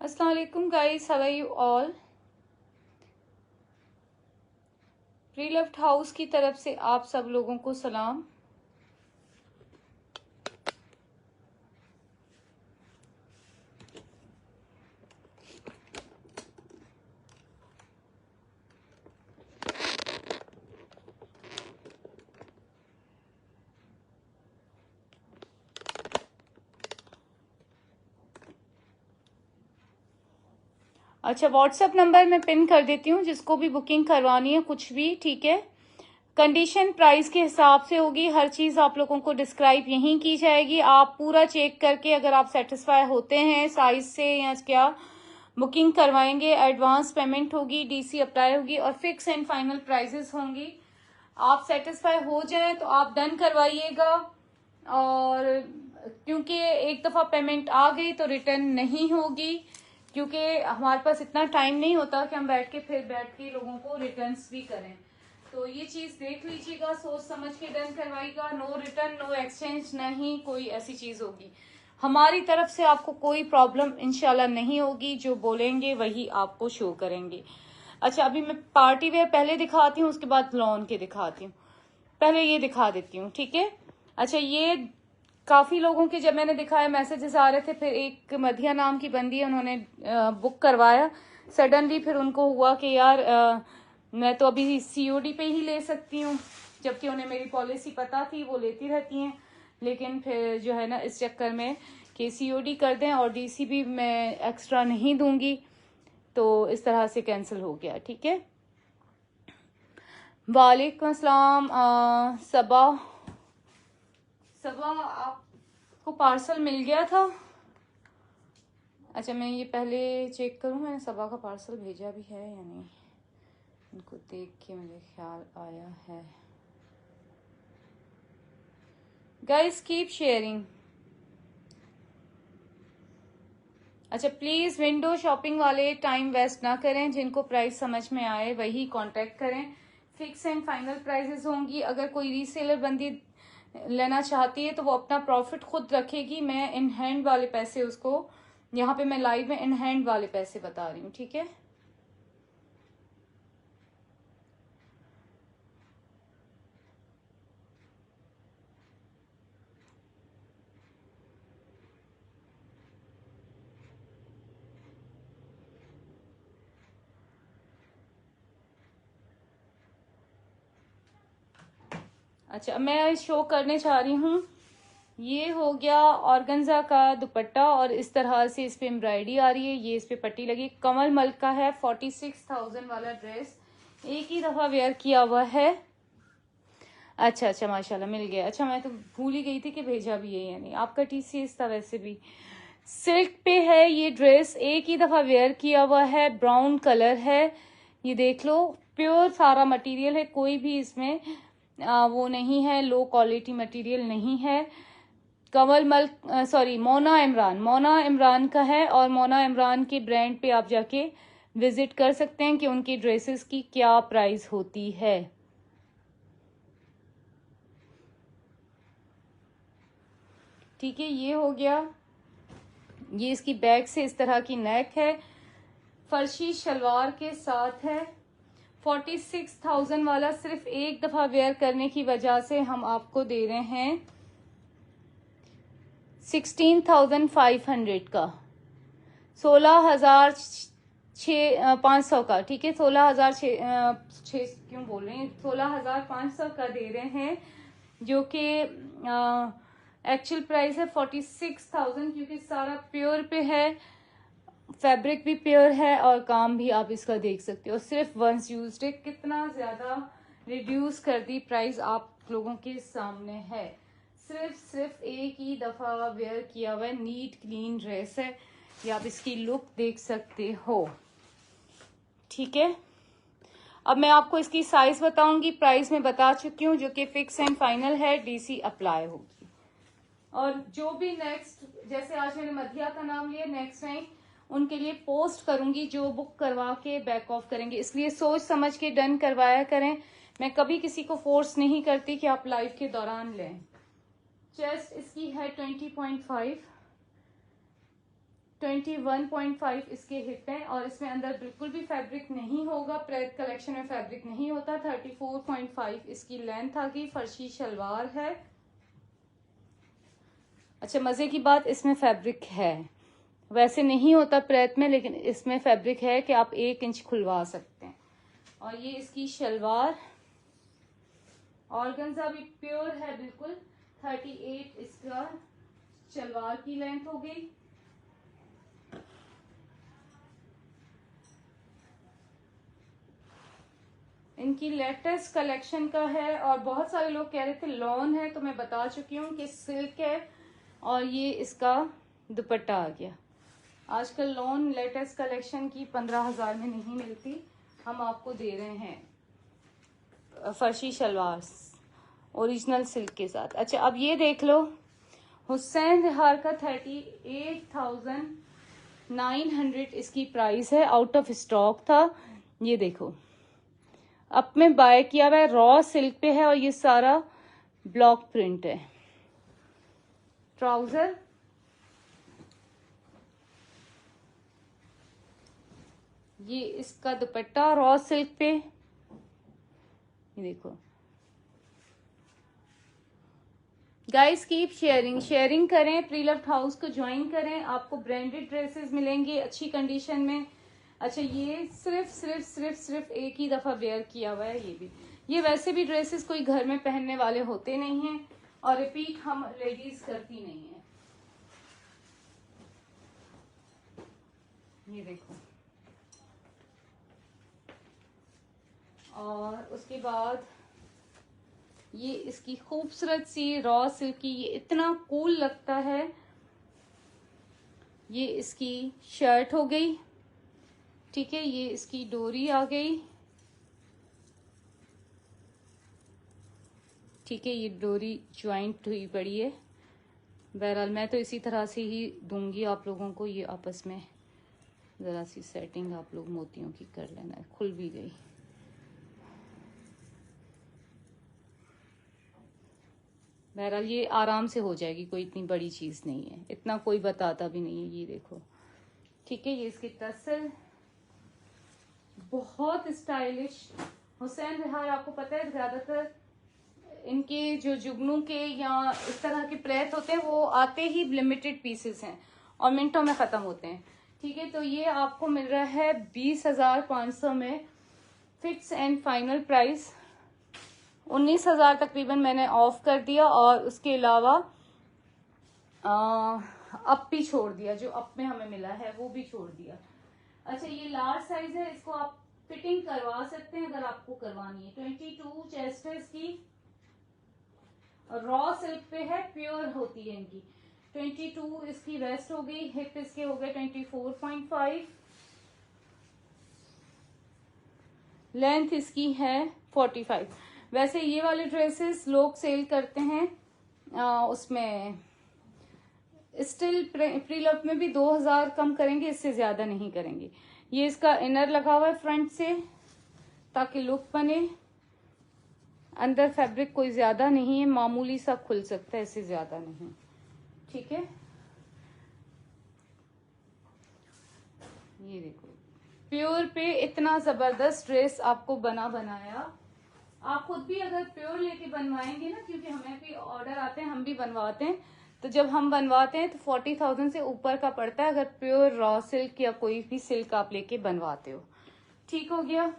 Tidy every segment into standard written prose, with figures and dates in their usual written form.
अस्सलाम वालेकुम guys, how are you all. Pre loved house की तरफ से आप सब लोगों को सलाम। अच्छा, व्हाट्सएप नंबर मैं पिन कर देती हूँ, जिसको भी बुकिंग करवानी है कुछ भी, ठीक है। कंडीशन प्राइस के हिसाब से होगी, हर चीज आप लोगों को डिस्क्राइब यहीं की जाएगी। आप पूरा चेक करके अगर आप सेटिस्फाई होते हैं साइज से या क्या, बुकिंग करवाएंगे। एडवांस पेमेंट होगी, डीसी अप्लाई होगी और फिक्स एंड फाइनल प्राइसेस होंगी। आप सेटिस्फाई हो जाए तो आप डन करवाइएगा। और क्योंकि एक दफा पेमेंट आ गई तो रिटर्न नहीं होगी, क्योंकि हमारे पास इतना टाइम नहीं होता कि हम बैठ के लोगों को रिटर्न्स भी करें। तो ये चीज देख लीजिएगा, सोच समझ के डन करवाइएगा। नो रिटर्न, नो एक्सचेंज, नहीं कोई ऐसी चीज होगी। हमारी तरफ से आपको कोई प्रॉब्लम इंशाल्लाह नहीं होगी। जो बोलेंगे वही आपको शो करेंगे। अच्छा, अभी मैं पार्टी वेयर पहले दिखाती हूँ, उसके बाद लॉन के दिखाती हूँ। पहले ये दिखा देती हूँ, ठीक है। अच्छा, ये काफी लोगों के जब मैंने दिखाया मैसेजेस आ रहे थे, फिर एक मधिया नाम की बंदी है, उन्होंने बुक करवाया सडनली। फिर उनको हुआ कि यार मैं तो अभी सीओडी पे ही ले सकती हूँ, जबकि उन्हें मेरी पॉलिसी पता थी, वो लेती रहती हैं। लेकिन फिर जो है ना, इस चक्कर में कि सीओडी कर दें और डीसी भी मैं एक्स्ट्रा नहीं दूंगी, तो इस तरह से कैंसिल हो गया, ठीक है। वालेकुम अस्सलाम। सबा आपको पार्सल मिल गया था। अच्छा, मैं ये पहले चेक करूँ मैंने सबा का पार्सल भेजा भी है या नहीं। इनको देख के मुझे ख्याल आया है। Guys keep sharing. अच्छा, प्लीज विंडो शॉपिंग वाले टाइम वेस्ट ना करें। जिनको प्राइस समझ में आए वही कांटेक्ट करें। फिक्स एंड फाइनल प्राइसेस होंगी। अगर कोई रीसेलर बंदी लेना चाहती है तो वो अपना प्रॉफिट खुद रखेगी। मैं इन हैंड वाले पैसे उसको, यहाँ पे मैं लाइव में इन हैंड वाले पैसे बता रही हूँ, ठीक है। अच्छा, मैं शो करने चाह रही हूँ। ये हो गया ऑर्गेन्जा का दुपट्टा और इस तरह से इस पे एम्ब्रॉयडरी आ रही है। ये इस पे पट्टी लगी, कमल मल्क का है। 46,000 वाला ड्रेस एक ही दफा वेयर किया हुआ है। अच्छा अच्छा, माशाल्लाह मिल गया। अच्छा, मैं तो भूल ही गई थी कि भेजा भी है या नहीं। आपका टीसीएस था वैसे भी। सिल्क पे है ये ड्रेस, एक ही दफा वेयर किया हुआ है। ब्राउन कलर है, ये देख लो। प्योर सारा मटेरियल है, कोई भी इसमें वो नहीं है, लो क्वालिटी मटेरियल नहीं है। कमल मल्क सॉरी मोना इमरान का है। और मोना इमरान के ब्रांड पे आप जाके विजिट कर सकते हैं कि उनकी ड्रेसेस की क्या प्राइस होती है। ठीक है, ये हो गया। ये इसकी बैक से इस तरह की नेक है, फर्शी शलवार के साथ है। 46,000 वाला सिर्फ एक दफा वेयर करने की वजह से हम आपको दे रहे हैं 16,500 का, 16,500 का, ठीक है। 16,600 क्यों बोल रहे हैं, 16,500 का दे रहे हैं, जो कि एक्चुअल प्राइस है 46,000, क्योंकि सारा प्योर पे है, फैब्रिक भी प्योर है और काम भी आप इसका देख सकते हो। सिर्फ वंस यूज्ड है, कितना ज्यादा रिड्यूस कर दी प्राइस आप लोगों के सामने है। सिर्फ एक ही दफा वेयर किया हुआ है, नीट क्लीन ड्रेस है। ये आप इसकी लुक देख सकते हो, ठीक है। अब मैं आपको इसकी साइज बताऊंगी, प्राइस में बता चुकी हूँ, जो कि फिक्स एंड फाइनल है, डीसी अप्लाई होगी। और जो भी नेक्स्ट, जैसे आज मैंने मधिया का नाम लिया, नेक्स्ट टाइम उनके लिए पोस्ट करूंगी जो बुक करवा के बैक ऑफ करेंगे। इसलिए सोच समझ के डन करवाया करें। मैं कभी किसी को फोर्स नहीं करती कि आप लाइव के दौरान लें। चेस्ट इसकी है 20.5, 21.5 इसके हिप हैं और इसमें अंदर बिल्कुल भी फैब्रिक नहीं होगा। प्रेत कलेक्शन में फैब्रिक नहीं होता। 34.5 इसकी लेंथ आ गई। फर्शी शलवार है। अच्छा, मजे की बात, इसमें फैब्रिक है। वैसे नहीं होता प्रेत में, लेकिन इसमें फैब्रिक है कि आप 1 इंच खुलवा सकते हैं। और ये इसकी शलवार, ऑर्गेन्जा भी प्योर है बिल्कुल। 38 इसका शलवार की लेंथ हो गई। इनकी लेटेस्ट कलेक्शन का है और बहुत सारे लोग कह रहे थे लॉन है, तो मैं बता चुकी हूँ कि सिल्क है। और ये इसका दुपट्टा आ गया। आजकल लॉन लेटेस्ट कलेक्शन की 15,000 में नहीं मिलती, हम आपको दे रहे हैं फर्शी शलवार ओरिजिनल सिल्क के साथ। अच्छा, अब ये देख लो, हुसैन रिहार का 38,900 इसकी प्राइस है। आउट ऑफ स्टॉक था। ये देखो, अब में बाय किया हुआ है, रॉ सिल्क पे है और ये सारा ब्लॉक प्रिंट है। ट्राउजर, ये इसका दुपट्टा रॉ सिल्क पे। ये देखो गाइस, कीप शेयरिंग करें, प्रीलव्ड हाउस को ज्वाइन करें। आपको ब्रांडेड ड्रेसेस मिलेंगे अच्छी कंडीशन में। अच्छा, ये सिर्फ एक ही दफा वेयर किया हुआ है। ये वैसे भी ड्रेसेस कोई घर में पहनने वाले होते नहीं हैं और रिपीट हम लेडीज करती नहीं है। ये देखो, और उसके बाद ये इसकी खूबसूरत सी रॉ सिल्क की, ये इतना कूल लगता है। ये इसकी शर्ट हो गई, ठीक है। ये इसकी डोरी आ गई, ठीक है। ये डोरी ज्वाइंट हुई पड़ी है। बहरहाल मैं तो इसी तरह से ही दूंगी आप लोगों को। ये आपस में ज़रा सी सेटिंग आप लोग मोतियों की कर लेना। खुल भी गई। बहरहाल ये आराम से हो जाएगी, कोई इतनी बड़ी चीज़ नहीं है, इतना कोई बताता भी नहीं है। ये देखो, ठीक है। ये इसकी टसल, बहुत स्टाइलिश। हुसैन रिहार आपको पता है ज़्यादातर इनके जो जुगनू के या इस तरह के प्रेत होते हैं वो आते ही लिमिटेड पीसेस हैं और मिनटों में ख़त्म होते हैं, ठीक है। तो ये आपको मिल रहा है 20,500 में। फिक्स एंड फाइनल प्राइस 19,000 तकरीबन मैंने ऑफ कर दिया और उसके अलावा अप भी छोड़ दिया। जो अप में हमें मिला है वो भी छोड़ दिया। अच्छा, ये लार्ज साइज है, इसको आप फिटिंग करवा सकते हैं अगर आपको करवानी है। 22 चेस्ट है इसकी, रॉ सिल्क पे है, प्योर होती है इनकी। 22 इसकी वेस्ट हो गई। हिप इसके हो गए 24.5। लेंथ इसकी है 45। वैसे ये वाले ड्रेसेस लोग सेल करते हैं उसमें स्टिल प्रीलव में भी 2,000 कम करेंगे, इससे ज्यादा नहीं करेंगे। ये इसका इनर लगा हुआ है फ्रंट से ताकि लुक बने। अंदर फैब्रिक कोई ज्यादा नहीं है, मामूली सा खुल सकता है, इससे ज्यादा नहीं, ठीक है। ये देखो, प्योर पे इतना जबरदस्त ड्रेस आपको बनाया। आप खुद भी अगर प्योर लेके बनवाएंगे ना, क्योंकि हमें भी ऑर्डर आते हैं, हम भी बनवाते हैं, तो जब हम बनवाते हैं तो 40,000 से ऊपर का पड़ता है अगर प्योर रॉ सिल्क या कोई भी सिल्क आप लेके बनवाते हो। ठीक हो गया।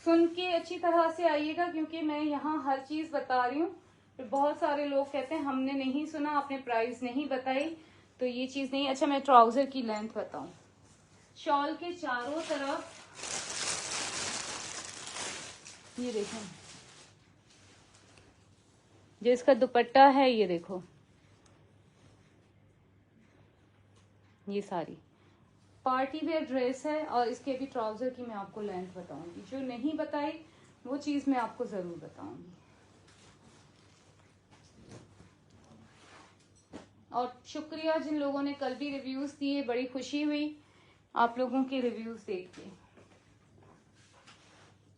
सुन के अच्छी तरह से आइएगा क्योंकि मैं यहाँ हर चीज बता रही हूँ। तो बहुत सारे लोग कहते हैं हमने नहीं सुना, आपने प्राइस नहीं बताई, तो ये चीज नहीं। अच्छा, मैं ट्राउजर की लेंथ बताऊं। शॉल के चारों तरफ ये देखो, जो इसका दुपट्टा है ये देखो, ये सारी पार्टी वेयर ड्रेस है और इसके भी ट्राउजर की मैं आपको लेंथ बताऊंगी। जो नहीं बताई वो चीज मैं आपको जरूर बताऊंगी। और शुक्रिया जिन लोगों ने कल भी रिव्यूज दिए, बड़ी खुशी हुई आप लोगों के रिव्यूज देख के।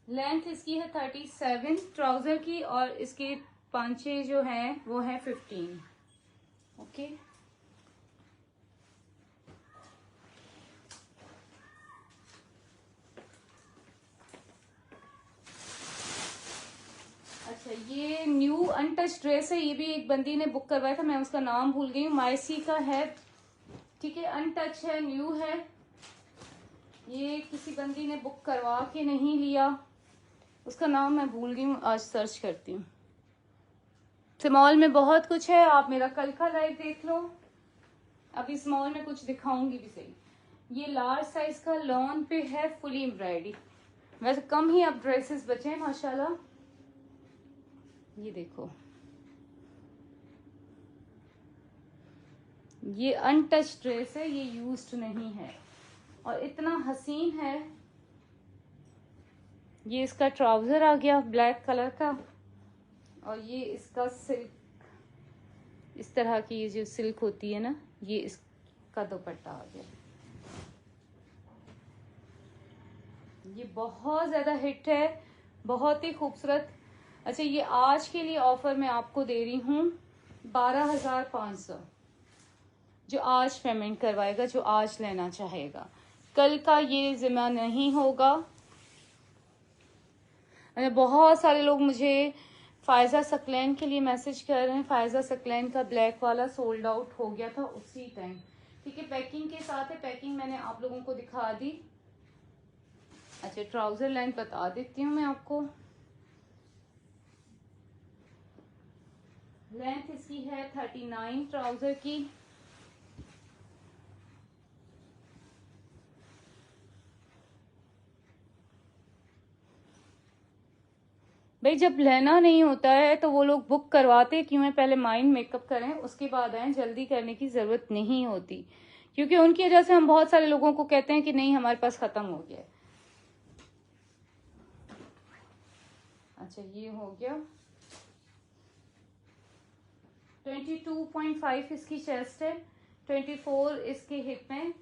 लेंथ इसकी है 37 ट्राउजर की और इसके पांचे जो हैं वो है 15। ओके। अच्छा, ये न्यू अनटच ड्रेस है, ये भी एक बंदी ने बुक करवाया था, मैं उसका नाम भूल गई हूँ, मायसी का है, ठीक है, अनटच है, न्यू है, ये किसी बंदी ने बुक करवा के नहीं लिया, उसका नाम मैं भूल गई हूँ, आज सर्च करती हूँ। स्मॉल में बहुत कुछ है, आप मेरा कल का लाइव देख लो, अभी स्मॉल में कुछ दिखाऊंगी भी सही। ये लार्ज साइज का लॉन पे है, फुली एम्ब्रॉयडरी, वैसे कम ही अब ड्रेसेस बचे हैं माशाल्लाह। ये देखो, ये अनटच ड्रेस है, ये यूज्ड नहीं है और इतना हसीन है। ये इसका ट्राउजर आ गया ब्लैक कलर का, और ये इसका सिल्क, इस तरह की ये जो सिल्क होती है ना, ये इसका दुपट्टा आ गया। ये बहुत ज़्यादा हिट है, बहुत ही खूबसूरत। अच्छा, ये आज के लिए ऑफर मैं आपको दे रही हूँ 12,500, जो आज पेमेंट करवाएगा, जो आज लेना चाहेगा, कल का ये जिम्मा नहीं होगा। बहुत सारे लोग मुझे फायजा सकलैन के लिए मैसेज कर रहे हैं, फायजा सकलैन का ब्लैक वाला सोल्ड आउट हो गया था उसी टाइम, ठीक है, पैकिंग के साथ है, पैकिंग मैंने आप लोगों को दिखा दी। अच्छा, ट्राउजर लेंथ बता देती हूँ मैं आपको, लेंथ इसकी है 39 ट्राउजर की, भाई जब लेना नहीं होता है तो वो लोग बुक करवाते क्यों है, पहले माइंड मेकअप करें उसके बाद आए, जल्दी करने की जरूरत नहीं होती, क्योंकि उनकी वजह से हम बहुत सारे लोगों को कहते हैं कि नहीं हमारे पास खत्म हो गया है। अच्छा, ये हो गया 22.5 इसकी चेस्ट है, 24 इसके हिप में,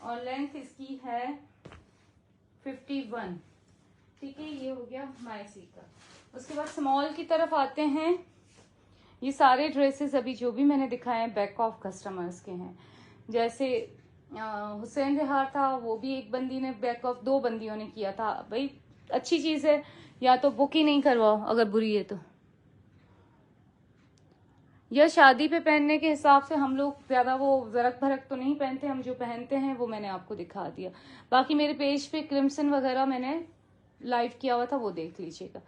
और लेंथ इसकी है 51, ठीक है, ये हो गया मायसी का। उसके बाद स्मॉल की तरफ आते हैं। ये सारे ड्रेसेस अभी जो भी मैंने दिखाए हैं बैक ऑफ कस्टमर्स के हैं, जैसे हुसैन रिहार था, वो भी एक बंदी ने बैक ऑफ, 2 बंदियों ने किया था। भाई अच्छी चीज है, या तो बुक ही नहीं करवाओ अगर बुरी है तो, या शादी पे पहनने के हिसाब से हम लोग ज्यादा वो जरक भरक तो नहीं पहनते, हम जो पहनते हैं वो मैंने आपको दिखा दिया। बाकी मेरे पेज पे क्रिम्सन वगैरह मैंने लाइव किया हुआ था, वो देख लीजिएगा।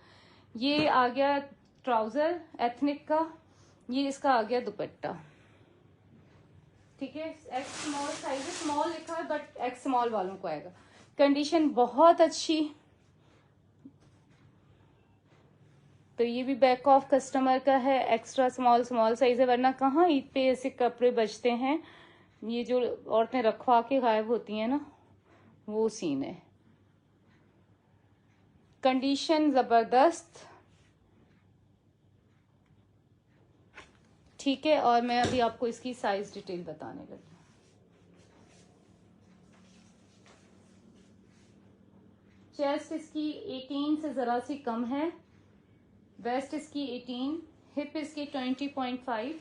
ये आ गया ट्राउजर एथनिक का, ये इसका आ गया दुपट्टा, ठीक है, एक्स स्मॉल साइज, स्मॉल लिखा है बट एक्स स्मॉल वालों को आएगा। कंडीशन बहुत अच्छी। तो ये भी बैक ऑफ कस्टमर का है, एक्स्ट्रा स्मॉल साइज है, वरना कहाँ ईद पे ऐसे कपड़े बचते हैं, ये जो औरतें रखवा के गायब होती हैं ना, वो सीन है। कंडीशन जबरदस्त, ठीक है, और मैं अभी आपको इसकी साइज डिटेल बताने लगी। चेस्ट इसकी 18 से जरा सी कम है, वेस्ट इसकी 18, हिप इसकी 20.5,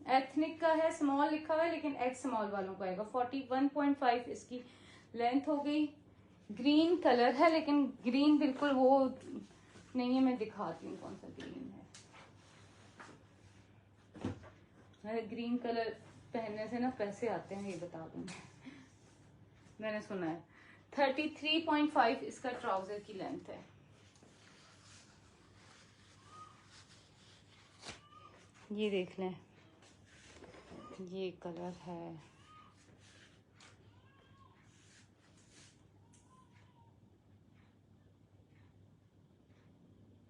एथनिक का है, स्मॉल लिखा हुआ है लेकिन एक्स स्मॉल वालों को आएगा। 41.5 इसकी लेंथ हो गई। ग्रीन कलर है, लेकिन ग्रीन बिल्कुल वो नहीं है, मैं दिखाती हूँ कौन सा ग्रीन है। ग्रीन कलर पहनने से ना पैसे आते हैं, ये बता दूंगी, मैंने सुना है। 33.5 इसका ट्राउजर की लेंथ है। ये देख लें, ये कलर है,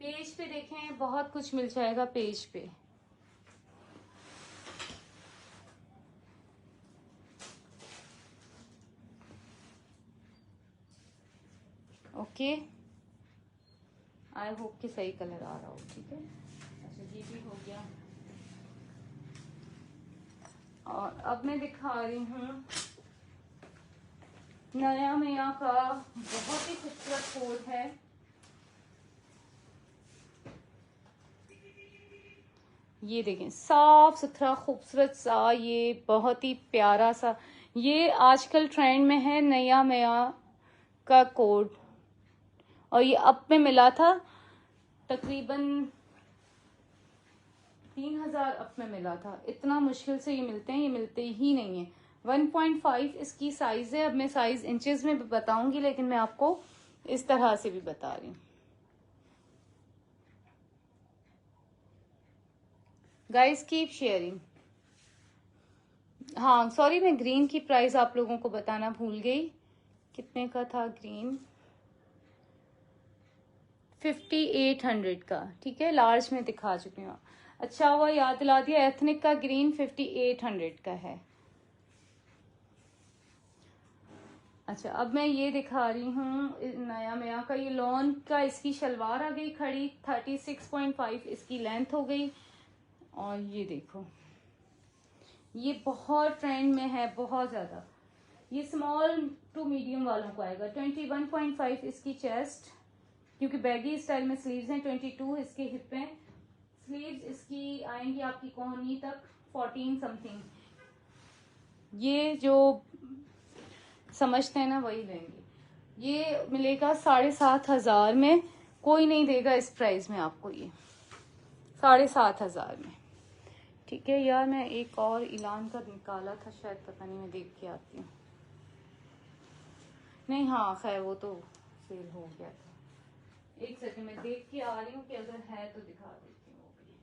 पेज पे देखें, बहुत कुछ मिल जाएगा पेज पे। ओके, आई होप कि सही कलर आ रहा हो, ठीक है। अच्छा, ये भी हो गया, और अब मैं दिखा रही हूँ नया मियाँ का बहुत ही खूबसूरत कोट है। ये देखें साफ सुथरा खूबसूरत सा, ये बहुत ही प्यारा सा, ये आजकल ट्रेंड में है नया मया का कोड, और ये अप में मिला था तकरीबन 3000 अप में मिला था। इतना मुश्किल से ये मिलते हैं, ये मिलते ही नहीं है। 1.5 इसकी साइज है। अब मैं साइज इंचेस में बताऊंगी, लेकिन मैं आपको इस तरह से भी बता रही हूँ। Guys keep sharing. हाँ सॉरी, मैं ग्रीन की प्राइस आप लोगों को बताना भूल गई। कितने का था ग्रीन? 5800 का, ठीक है, लार्ज में दिखा चुकी हूँ। अच्छा हुआ याद दिला दिया, एथनिक का ग्रीन 5800 का है। अच्छा अब मैं ये दिखा रही हूँ नया मया का, ये लॉन का, इसकी शलवार आ गई खड़ी, 36.5 इसकी लेंथ हो गई। और ये देखो, ये बहुत ट्रेंड में है, बहुत ज्यादा। ये स्मॉल टू मीडियम वालों को आएगा। 21.5 इसकी चेस्ट, क्योंकि बैगी स्टाइल में स्लीव्स हैं। 22 इसके हिप हैं। स्लीव्स इसकी आएंगी आपकी कोहनी तक, 14 समथिंग। ये जो समझते हैं ना वही लेंगे। ये मिलेगा 7500 में, कोई नहीं देगा इस प्राइस में आपको, ये 7500 में, ठीक है। यार मैं एक और इलान का निकाला था शायद, पता नहीं, मैं देख के आती हूँ। नहीं हाँ खैर वो तो सेल हो गया था। एक सेकंड में देख के आ रही हूँ कि अगर है तो दिखा देती हूँ वो भी।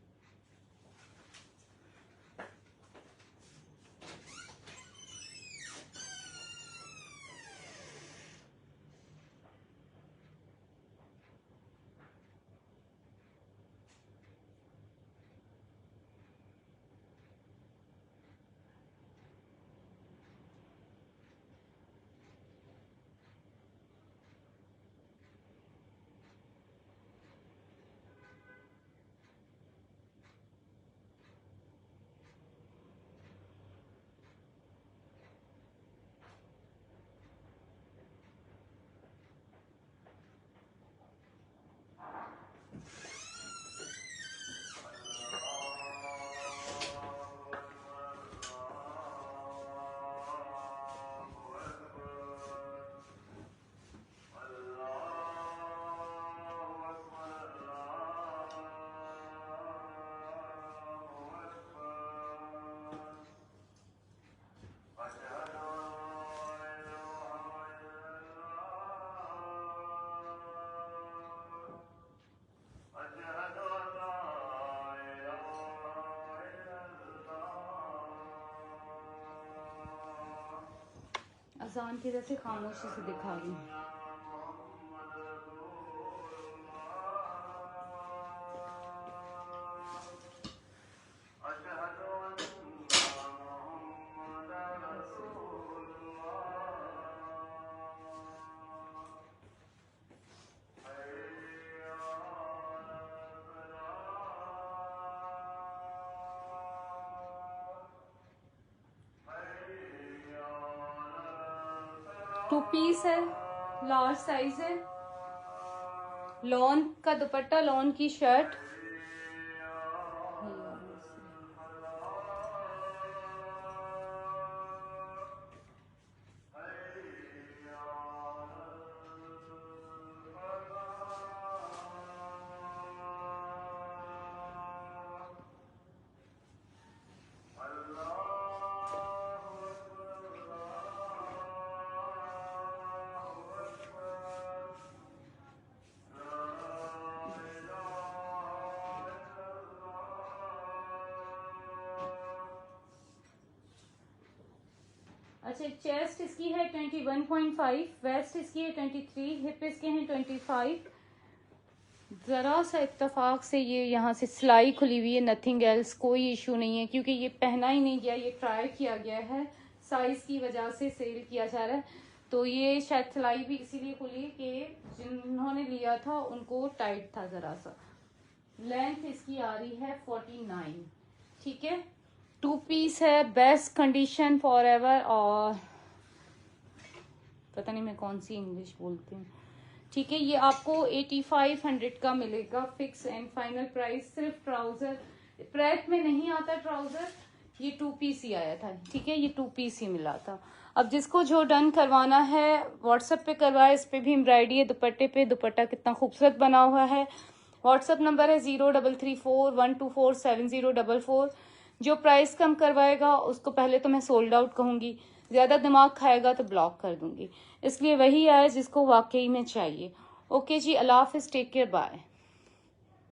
अजान की वजह से खामोशी से दिखा रही हूँ। टू पीस है, लार्ज साइज है, लॉन का दुपट्टा, लॉन की शर्ट। अच्छा चेस्ट इसकी है 21.5, वेस्ट इसकी है 23, हिप इसके हैं 25। जरा सा इत्तेफाक से ये यहाँ से सिलाई खुली हुई है, नथिंग एल्स, कोई इशू नहीं है, क्योंकि ये पहना ही नहीं गया, ये ट्राई किया गया है, साइज की वजह से सेल किया जा रहा है। तो ये शायद सिलाई भी इसीलिए खुली कि जिन्होंने लिया था उनको टाइट था जरा सा। लेंथ इसकी आ रही है 49, ठीक है। टू पीस है, बेस्ट कंडीशन फॉर एवर, और पता नहीं मैं कौन सी इंग्लिश बोलती हूँ, ठीक है। ये आपको 8500 का मिलेगा, फिक्स एंड फाइनल प्राइस। सिर्फ ट्राउजर प्रेट में नहीं आता ट्राउजर, ये 2 पीस ही आया था, ठीक है, ये 2 पीस ही मिला था। अब जिसको जो डन करवाना है व्हाट्सएप पे करवाए, इस पे भी एम्ब्रॉयडरी है दुपट्टे पे, दुपट्टा कितना खूबसूरत बना हुआ है। व्हाट्सएप नंबर है 0334124704। जो प्राइस कम करवाएगा उसको पहले तो मैं सोल्ड आउट कहूंगी, ज्यादा दिमाग खाएगा तो ब्लॉक कर दूंगी, इसलिए वही आए जिसको वाकई में चाहिए। ओके जी, अल्लाह हाफिज, टेक केयर, बाय।